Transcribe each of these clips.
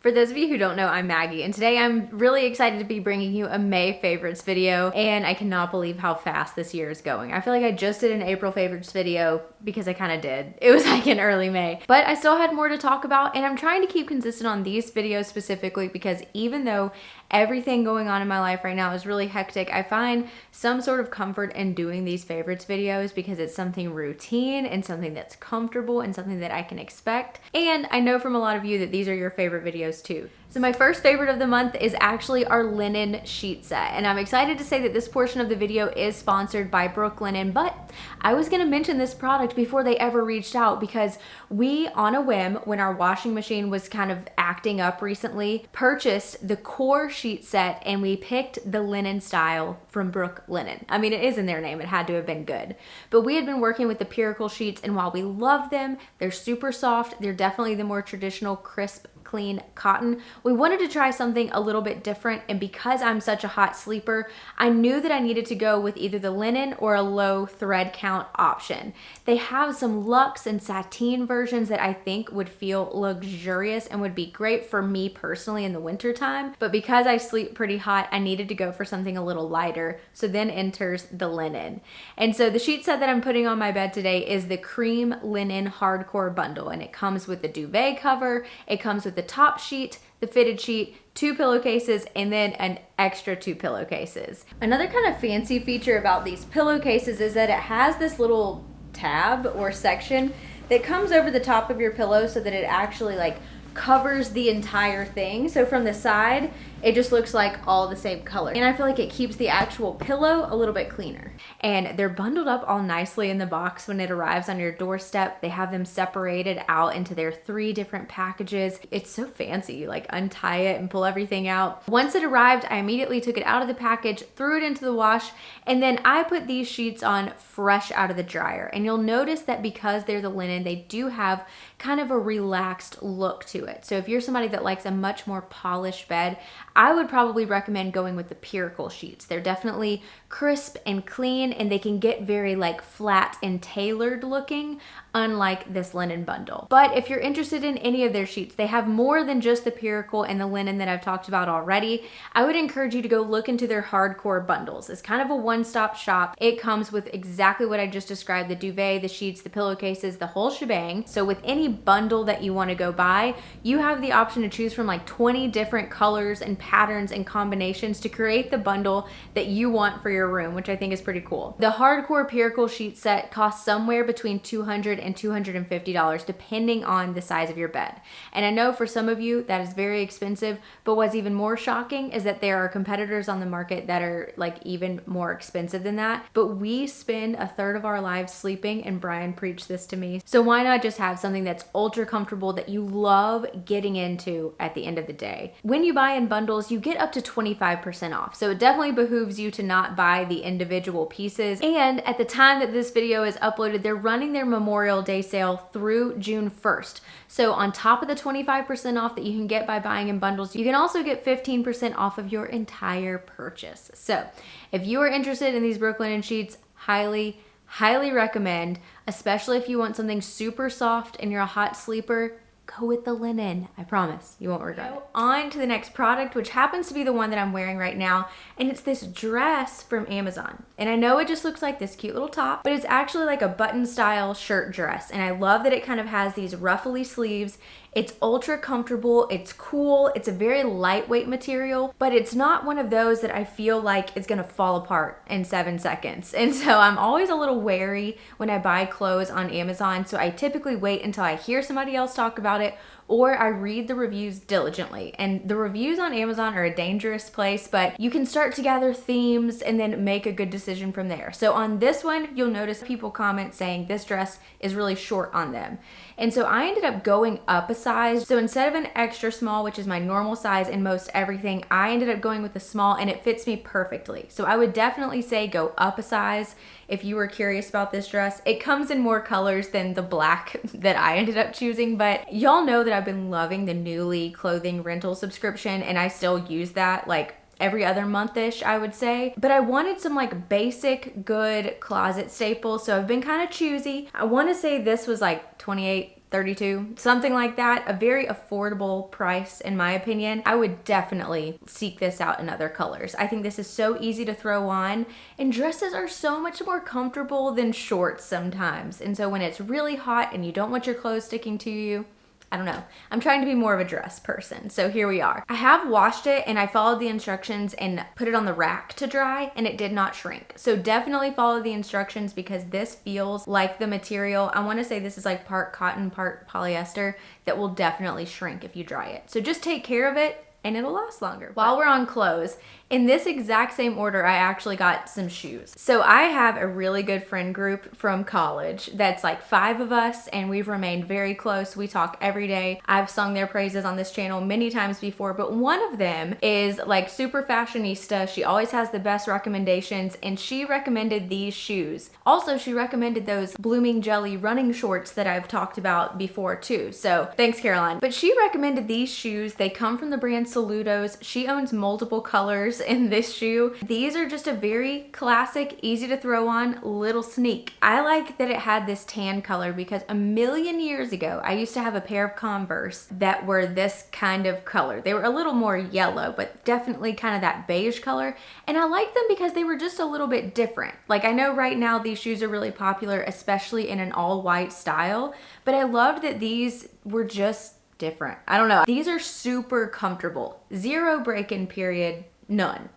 For those of you who don't know, I'm Maggie, and today I'm really excited to be bringing you a May favorites video, and I cannot believe how fast this year is going. I feel like I just did an April favorites video because I kind of did. It was like in early May, but I still had more to talk about, and I'm trying to keep consistent on these videos specifically because even though everything going on in my life right now is really hectic, I find some sort of comfort in doing these favorites videos because it's something routine and something that's comfortable and something that I can expect. And I know from a lot of you that these are your favorite videos too. So my first favorite of the month is actually our linen sheet set. And I'm excited to say that this portion of the video is sponsored by Brooklinen, but I was gonna mention this product before they ever reached out because we, on a whim, when our washing machine was kind of acting up recently, purchased the core sheet set and we picked the linen style from Brooklinen. I mean, it is in their name, it had to have been good. But we had been working with the Piracle sheets, and while we love them, they're super soft, they're definitely the more traditional crisp clean cotton. We wanted to try something a little bit different, and because I'm such a hot sleeper, I knew that I needed to go with either the linen or a low thread count option. They have some luxe and sateen versions that I think would feel luxurious and would be great for me personally in the winter time, but because I sleep pretty hot, I needed to go for something a little lighter, so then enters the linen. And so the sheet set that I'm putting on my bed today is the cream linen hardcore bundle, and it comes with the duvet cover, it comes with the top sheet, the fitted sheet, 2 pillowcases, and then an extra 2 pillowcases. Another kind of fancy feature about these pillowcases is that it has this little tab or section that comes over the top of your pillow so that it actually like covers the entire thing. So from the side, it just looks like all the same color. And I feel like it keeps the actual pillow a little bit cleaner. And they're bundled up all nicely in the box when it arrives on your doorstep. They have them separated out into their 3 different packages. It's so fancy. You like untie it and pull everything out. Once it arrived, I immediately took it out of the package, threw it into the wash, and then I put these sheets on fresh out of the dryer. And you'll notice that because they're the linen, they do have kind of a relaxed look to it. So if you're somebody that likes a much more polished bed, I would probably recommend going with the Piracle sheets. They're definitely crisp and clean, and they can get very like flat and tailored looking, unlike this linen bundle. But if you're interested in any of their sheets, they have more than just the Piracle and the linen that I've talked about already. I would encourage you to go look into their hardcore bundles. It's kind of a one-stop shop. It comes with exactly what I just described: the duvet, the sheets, the pillowcases, the whole shebang. So with any bundle that you want to go buy, you have the option to choose from like 20 different colors and patterns and combinations to create the bundle that you want for your room, which I think is pretty cool. The hardcore Piracle sheet set costs somewhere between $200 and $250 depending on the size of your bed. And I know for some of you that is very expensive, but what's even more shocking is that there are competitors on the market that are like even more expensive than that. But we spend a third of our lives sleeping, and Brian preached this to me. So why not just have something that's ultra comfortable that you love getting into at the end of the day? When you buy in bundles, you get up to 25% off. So it definitely behooves you to not buy the individual pieces. And at the time that this video is uploaded, they're running their Memorial Day sale through June 1st. So on top of the 25% off that you can get by buying in bundles, you can also get 15% off of your entire purchase. So if you are interested in these Brooklinen sheets, highly recommend, especially if you want something super soft and you're a hot sleeper. Go with the linen. I promise you won't regret it. On to the next product, which happens to be the one that I'm wearing right now, and it's this dress from Amazon. And I know it just looks like this cute little top, but it's actually like a button style shirt dress. And I love that it kind of has these ruffly sleeves. It's ultra comfortable, it's cool, it's a very lightweight material, but it's not one of those that I feel like is gonna fall apart in 7 seconds. And so I'm always a little wary when I buy clothes on Amazon, so I typically wait until I hear somebody else talk about it or I read the reviews diligently. And the reviews on Amazon are a dangerous place, but you can start to gather themes and then make a good decision from there. So on this one, you'll notice people comment saying this dress is really short on them. And so I ended up going up a size. So instead of an extra small, which is my normal size in most everything, I ended up going with a small, and it fits me perfectly. So I would definitely say go up a size if you were curious about this dress. It comes in more colors than the black that I ended up choosing, but y'all know that I've been loving the Nuuly clothing rental subscription, and I still use that like every other month-ish, I would say. But I wanted some like basic good closet staples, so I've been kind of choosy. I want to say this was like $28, $32, something like that. A very affordable price in my opinion. I would definitely seek this out in other colors. I think this is so easy to throw on, and dresses are so much more comfortable than shorts sometimes. And so when it's really hot and you don't want your clothes sticking to you, I don't know. I'm trying to be more of a dress person. So here we are. I have washed it and I followed the instructions and put it on the rack to dry, and it did not shrink. So definitely follow the instructions because this feels like the material. I want to say this is like part cotton, part polyester that will definitely shrink if you dry it. So just take care of it and it'll last longer. While we're on clothes, in this exact same order, I actually got some shoes. So I have a really good friend group from college that's like 5 of us, and we've remained very close. We talk every day. I've sung their praises on this channel many times before, but one of them is like super fashionista. She always has the best recommendations, and she recommended these shoes. Also, she recommended those Blooming Jelly running shorts that I've talked about before too. So thanks, Caroline. But she recommended these shoes. They come from the brand Saludos. She owns multiple colors in this shoe. These are just a very classic, easy to throw on little sneak. I like that it had this tan color because a million years ago, I used to have a pair of Converse that were this kind of color. They were a little more yellow, but definitely kind of that beige color. And I liked them because they were just a little bit different. Like, I know right now these shoes are really popular, especially in an all white style, but I loved that these were just different. I don't know. These are super comfortable. Zero break-in period. None.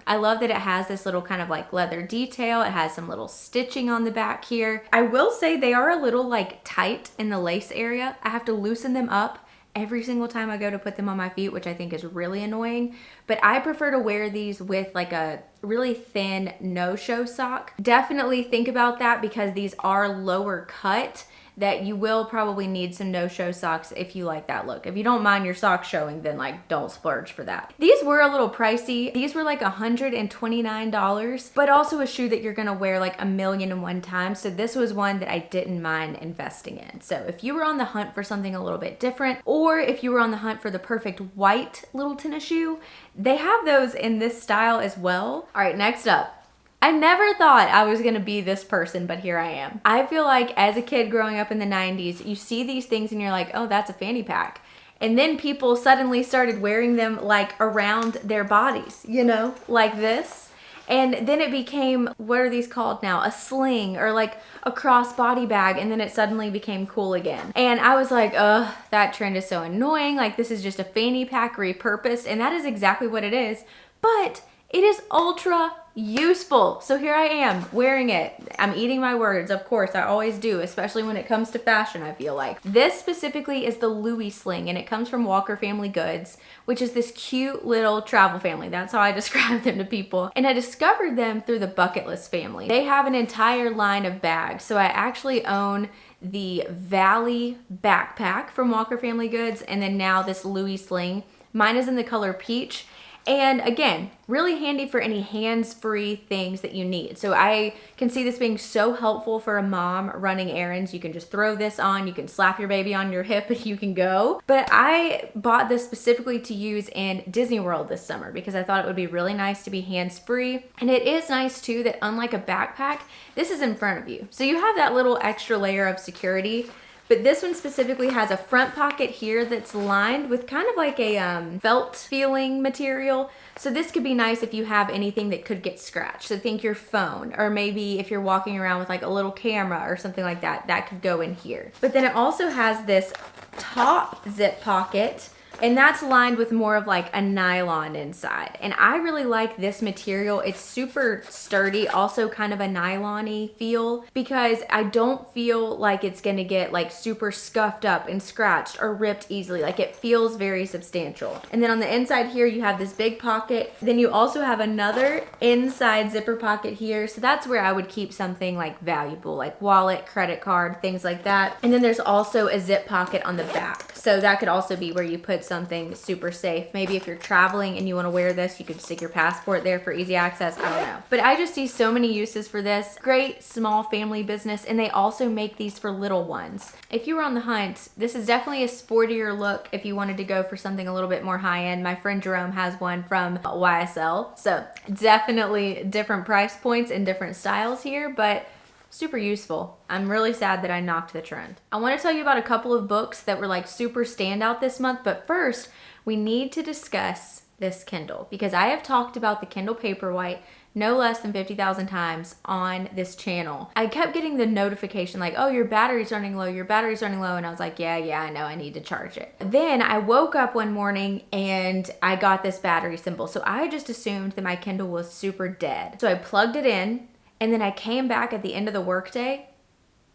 I love that it has this little kind of like leather detail. It has some little stitching on the back here. I will say they are a little like tight in the lace area. I have to loosen them up every single time I go to put them on my feet, which I think is really annoying. But I prefer to wear these with like a really thin no-show sock. Definitely think about that because these are lower cut, that you will probably need some no-show socks if you like that look. If you don't mind your socks showing, then like don't splurge for that. These were a little pricey. These were like $129, but also a shoe that you're gonna wear like 1,000,001 times. So this was one that I didn't mind investing in. So if you were on the hunt for something a little bit different, or if you were on the hunt for the perfect white little tennis shoe, they have those in this style as well. All right, next up. I never thought I was gonna be this person, but here I am. I feel like as a kid growing up in the 90s, you see these things and you're like, oh, that's a fanny pack. And then people suddenly started wearing them like around their bodies, you know, like this. And then it became, what are these called now? A sling, or like a crossbody bag, and then it suddenly became cool again. And I was like, ugh, that trend is so annoying. Like, this is just a fanny pack repurposed, and that is exactly what it is. But it is ultra useful. So here I am wearing it. I'm eating my words, of course, I always do, especially when it comes to fashion, I feel like. This specifically is the Louis Sling, and it comes from Walker Family Goods, which is this cute little travel family. That's how I describe them to people. And I discovered them through the Bucket List family. They have an entire line of bags. So I actually own the Valley backpack from Walker Family Goods, and then now this Louis Sling. Mine is in the color peach. And again, really handy for any hands-free things that you need. So I can see this being so helpful for a mom running errands. You can just throw this on, you can slap your baby on your hip and you can go. But I bought this specifically to use in Disney World this summer because I thought it would be really nice to be hands-free. And it is nice too that unlike a backpack, this is in front of you. So you have that little extra layer of security. But this one specifically has a front pocket here that's lined with kind of like a felt feeling material. So this could be nice if you have anything that could get scratched. So think your phone, or maybe if you're walking around with like a little camera or something like that, that could go in here. But then it also has this top zip pocket, and that's lined with more of like a nylon inside. And I really like this material. It's super sturdy, also kind of a nylon-y feel, because I don't feel like it's gonna get like super scuffed up and scratched or ripped easily. Like, it feels very substantial. And then on the inside here, you have this big pocket. Then you also have another inside zipper pocket here. So that's where I would keep something like valuable, like wallet, credit card, things like that. And then there's also a zip pocket on the back. So that could also be where you put something super safe. Maybe if you're traveling and you want to wear this, you could stick your passport there for easy access. I don't know. But I just see so many uses for this. Great small family business, and they also make these for little ones. If you were on the hunt, this is definitely a sportier look if you wanted to go for something a little bit more high-end. My friend Jerome has one from YSL. So definitely different price points and different styles here, but super useful. I'm really sad that I knocked the trend. I want to tell you about a couple of books that were like super standout this month, but first we need to discuss this Kindle because I have talked about the Kindle Paperwhite no less than 50,000 times on this channel. I kept getting the notification like, oh, your battery's running low, your battery's running low. And I was like, yeah, I know, I need to charge it. Then I woke up one morning and I got this battery symbol. So I just assumed that my Kindle was super dead. So I plugged it in and then I came back at the end of the workday,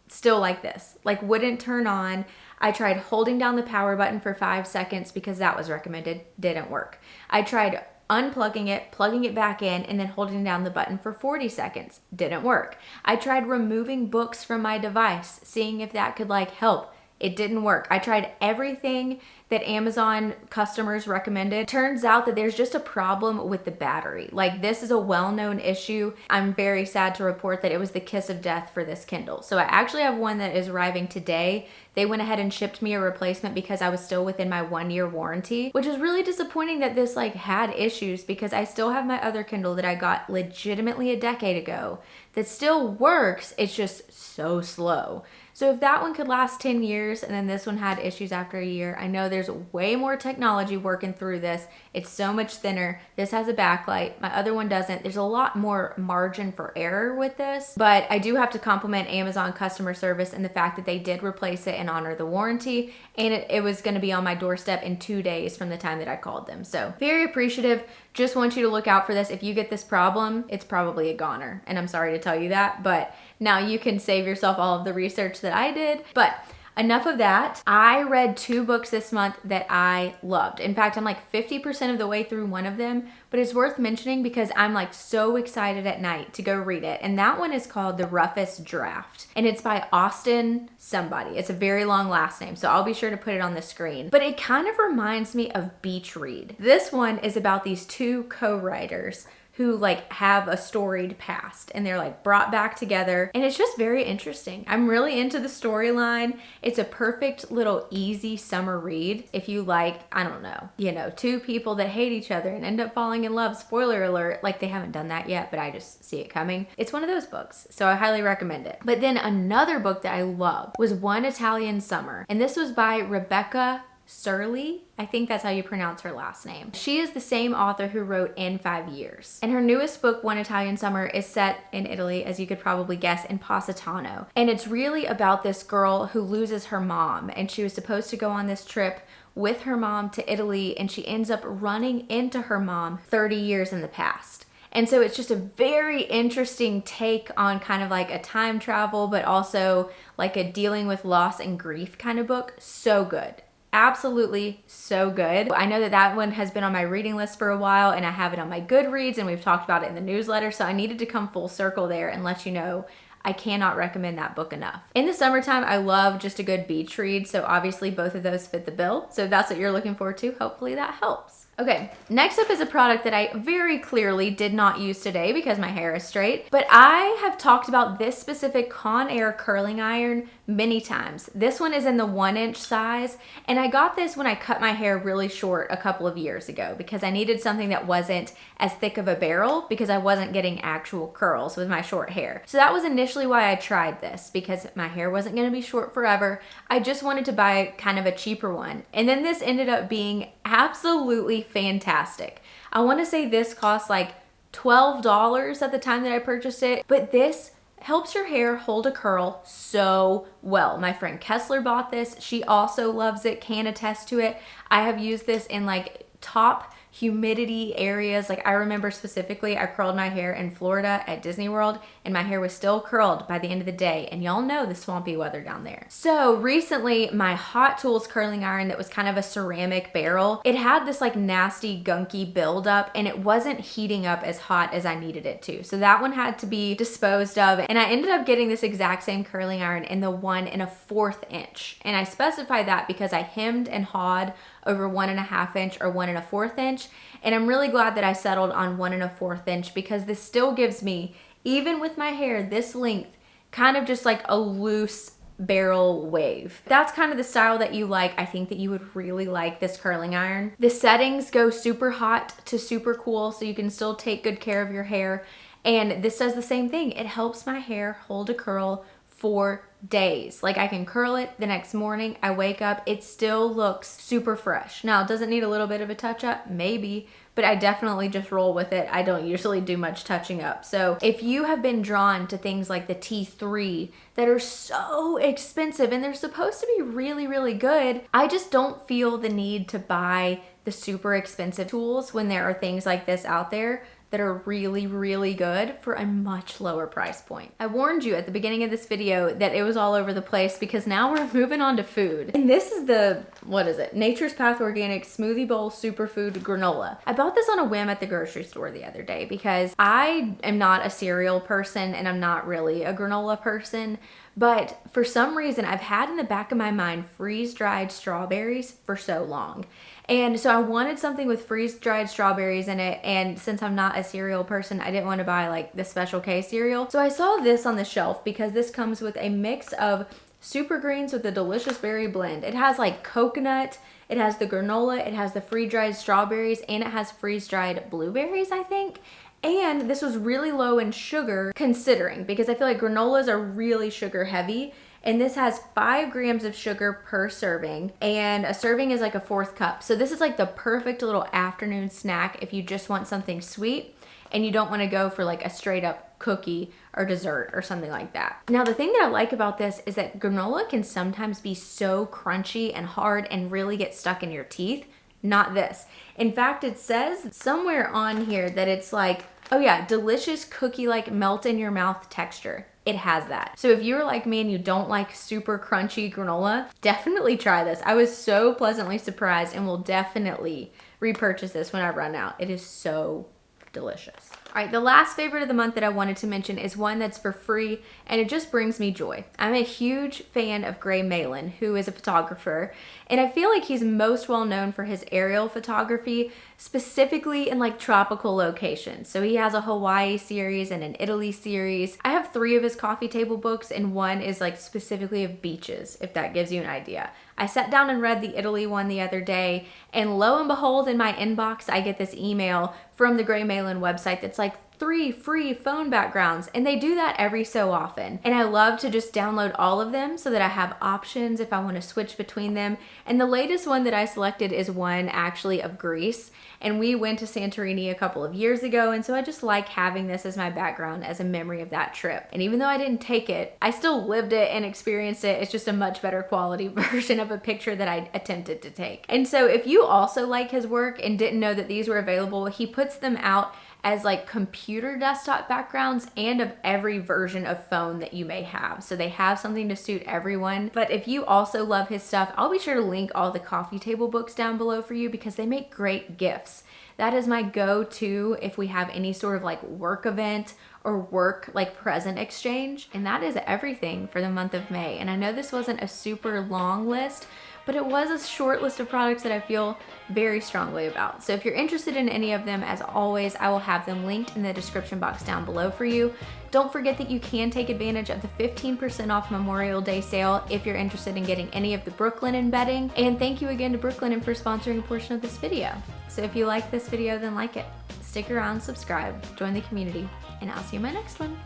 still like this, like wouldn't turn on. I tried holding down the power button for 5 seconds because that was recommended, didn't work. I tried unplugging it, plugging it back in, and then holding down the button for 40 seconds. Didn't work. I tried removing books from my device, seeing if that could like help. It didn't work. I tried everything that Amazon customers recommended. Turns out that there's just a problem with the battery. Like this is a well-known issue. I'm very sad to report that it was the kiss of death for this Kindle. So I actually have one that is arriving today. They went ahead and shipped me a replacement because I was still within my 1-year warranty, which is really disappointing that this like had issues because I still have my other Kindle that I got legitimately a decade ago that still works. It's just so slow. So if that one could last 10 years and then this one had issues after a year, I know there's way more technology working through this. It's so much thinner. This has a backlight. My other one doesn't. There's a lot more margin for error with this, but I do have to compliment Amazon customer service and the fact that they did replace it and honor the warranty, and it was going to be on my doorstep in 2 days from the time that I called them. So very appreciative. Just want you to look out for this. If you get this problem, it's probably a goner, and I'm sorry to tell you that, but now you can save yourself all of the research that I did. But enough of that. I read 2 books this month that I loved. In fact, I'm like 50% of the way through one of them, but it's worth mentioning because I'm like so excited at night to go read it. And that one is called The Roughest Draft. And it's by Austin somebody. It's a very long last name, so I'll be sure to put it on the screen. But it kind of reminds me of Beach Read. This one is about these 2 co-writers who like have a storied past and they're like brought back together, and it's just very interesting. I'm really into the storyline. It's a perfect little easy summer read if you like, I don't know, 2 people that hate each other and end up falling in love. Spoiler alert, like they haven't done that yet, but I just see it coming. It's one of those books, so I highly recommend it. But then another book that I loved was One Italian Summer, and this was by Rebecca Surley. I think that's how you pronounce her last name. She is the same author who wrote In 5 Years. And her newest book, One Italian Summer, is set in Italy, as you could probably guess, in Positano. And it's really about this girl who loses her mom, and she was supposed to go on this trip with her mom to Italy, and she ends up running into her mom 30 years in the past. And so it's just a very interesting take on kind of like a time travel, but also like a dealing with loss and grief kind of book. So good. Absolutely so good. I know that that one has been on my reading list for a while, and I have it on my Goodreads, and we've talked about it in the newsletter, so I needed to come full circle there and let you know I cannot recommend that book enough. In the summertime, I love just a good beach read, so obviously both of those fit the bill. So if that's what you're looking forward to, hopefully that helps. Okay, next up is a product that I very clearly did not use today because my hair is straight, but I have talked about this specific Conair curling iron many times. This one is in the 1-inch size, and I got this when I cut my hair really short a couple of years ago because I needed something that wasn't as thick of a barrel because I wasn't getting actual curls with my short hair. So that was initially why I tried this, because my hair wasn't gonna be short forever. I just wanted to buy kind of a cheaper one. And then this ended up being absolutely fantastic. I want to say this cost like $12 at the time that I purchased it, but this helps your hair hold a curl so well. My friend Kessler bought this. She also loves it, can attest to it. I have used this in like top humidity areas. Like I remember specifically, I curled my hair in Florida at Disney World, and my hair was still curled by the end of the day. And y'all know the swampy weather down there. So recently, my Hot Tools curling iron that was kind of a ceramic barrel, it had this like nasty gunky buildup, and it wasn't heating up as hot as I needed it to. So that one had to be disposed of, and I ended up getting this exact same curling iron in the 1 1/4 inch. And I specify that because I hemmed and hawed over 1 1/2 inch or 1 1/4 inch. And I'm really glad that I settled on 1 1/4 inch because this still gives me, even with my hair this length, kind of just like a loose barrel wave. That's kind of the style that you like. I think that you would really like this curling iron. The settings go super hot to super cool, so you can still take good care of your hair. And this does the same thing. It helps my hair hold a curl for days. Like, I can curl it the next morning, I wake up, it still looks super fresh. Now, does it need a little bit of a touch up? Maybe, but I definitely just roll with it. I don't usually do much touching up. So if you have been drawn to things like the T3 that are so expensive and they're supposed to be really, really good, I just don't feel the need to buy the super expensive tools when there are things like this out there that are really, really good for a much lower price point. I warned you at the beginning of this video that it was all over the place because now we're moving on to food. And this is the, what is it? Nature's Path Organic Smoothie Bowl Superfood Granola. I bought this on a whim at the grocery store the other day because I am not a cereal person and I'm not really a granola person. But for some reason, I've had in the back of my mind freeze-dried strawberries for so long. And so I wanted something with freeze-dried strawberries in it, and since I'm not a cereal person, I didn't want to buy like the Special K cereal. So I saw this on the shelf because this comes with a mix of super greens with a delicious berry blend. It has like coconut, it has the granola, it has the freeze-dried strawberries, and it has freeze-dried blueberries, I think. And this was really low in sugar considering, because I feel like granolas are really sugar heavy. And this has 5 grams of sugar per serving, and a serving is like a 1/4 cup. So this is like the perfect little afternoon snack if you just want something sweet and you don't want to go for like a straight up cookie or dessert or something like that. Now, the thing that I like about this is that granola can sometimes be so crunchy and hard and really get stuck in your teeth. Not this. In fact, it says somewhere on here that it's like, oh yeah, delicious cookie-like melt in your mouth texture. It has that. So if you're like me and you don't like super crunchy granola, definitely try this. I was so pleasantly surprised and will definitely repurchase this when I run out. It is so delicious. All right, the last favorite of the month that I wanted to mention is one that's for free, and it just brings me joy. I'm a huge fan of Gray Malin, who is a photographer, and I feel like he's most well known for his aerial photography, specifically in like tropical locations. So he has a Hawaii series and an Italy series. I have 3 of his coffee table books, and one is like specifically of beaches, if that gives you an idea. I sat down and read the Italy one the other day, and lo and behold, in my inbox, I get this email from the Gray Malin website that's like 3 free phone backgrounds, and they do that every so often. And I love to just download all of them so that I have options if I want to switch between them. And the latest one that I selected is one actually of Greece, and we went to Santorini a couple of years ago, and so I just like having this as my background as a memory of that trip. And even though I didn't take it, I still lived it and experienced it. It's just a much better quality version of a picture that I attempted to take. And so if you also like his work and didn't know that these were available, he puts them out as like computer desktop backgrounds and of every version of phone that you may have. So they have something to suit everyone. But if you also love his stuff, I'll be sure to link all the coffee table books down below for you because they make great gifts. That is my go-to if we have any sort of like work event or work like present exchange. And that is everything for the month of May. And I know this wasn't a super long list, but it was a short list of products that I feel very strongly about. So if you're interested in any of them, as always, I will have them linked in the description box down below for you. Don't forget that you can take advantage of the 15% off Memorial Day sale if you're interested in getting any of the Brooklinen bedding. And thank you again to Brooklinen for sponsoring a portion of this video. So if you like this video, then like it. Stick around, subscribe, join the community, and I'll see you in my next one.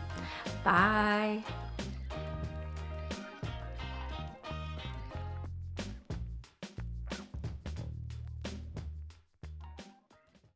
Bye.